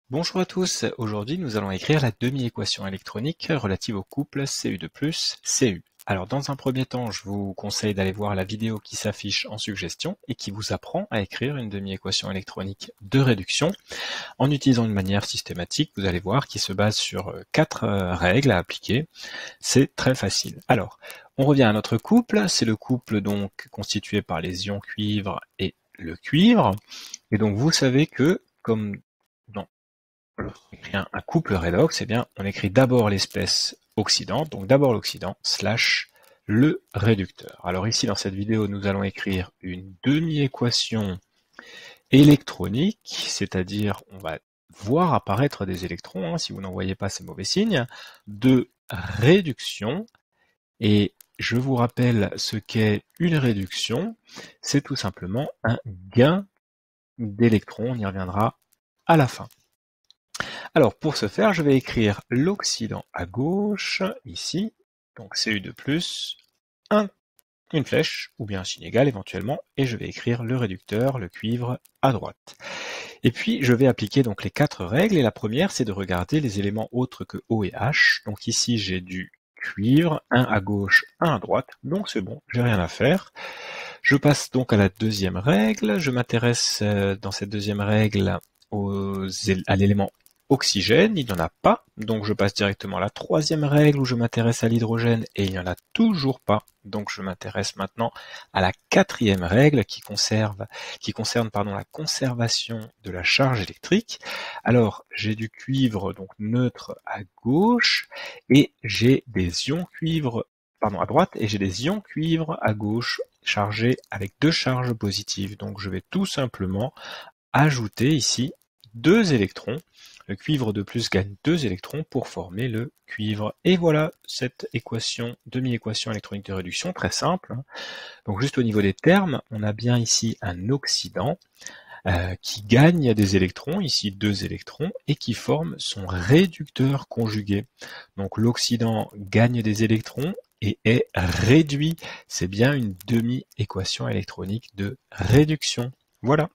Bonjour à tous, aujourd'hui nous allons écrire la demi-équation électronique relative au couple Cu2+, Cu. Alors dans un premier temps, je vous conseille d'aller voir la vidéo qui s'affiche en suggestion et qui vous apprend à écrire une demi-équation électronique de réduction en utilisant une manière systématique, vous allez voir, qui se base sur 4 règles à appliquer. C'est très facile. Alors, on revient à notre couple, c'est le couple donc constitué par les ions cuivre et le cuivre. Et donc vous savez que, comme dans lorsqu'on écrit un couple redox, eh bien, on écrit d'abord l'espèce oxydante, donc d'abord l'oxydant, slash le réducteur. Alors ici, dans cette vidéo, nous allons écrire une demi-équation électronique, c'est-à-dire on va voir apparaître des électrons, hein, si vous n'en voyez pas, c'est mauvais signe, de réduction. Et je vous rappelle ce qu'est une réduction, c'est tout simplement un gain d'électrons, on y reviendra à la fin. Alors pour ce faire, je vais écrire l'oxydant à gauche, ici, donc Cu2+, une flèche, ou bien un signe égal éventuellement, et je vais écrire le réducteur, le cuivre, à droite. Et puis je vais appliquer donc les 4 règles, et la première c'est de regarder les éléments autres que O et H. Donc ici j'ai du cuivre, un à gauche, un à droite, donc c'est bon, j'ai rien à faire. Je passe donc à la deuxième règle, je m'intéresse dans cette deuxième règle à l'élément oxygène, il n'y en a pas, donc je passe directement à la troisième règle où je m'intéresse à l'hydrogène et il n'y en a toujours pas, donc je m'intéresse maintenant à la quatrième règle qui concerne la conservation de la charge électrique. Alors j'ai du cuivre donc neutre à gauche et j'ai des ions cuivre à droite et j'ai des ions cuivre à gauche chargés avec 2 charges positives. Donc je vais tout simplement ajouter ici 2 électrons. Le cuivre de plus gagne 2 électrons pour former le cuivre. Et voilà cette équation, demi-équation électronique de réduction, très simple. Donc juste au niveau des termes, on a bien ici un oxydant qui gagne des électrons, ici 2 électrons, et qui forme son réducteur conjugué. Donc l'oxydant gagne des électrons et est réduit. C'est bien une demi-équation électronique de réduction. Voilà.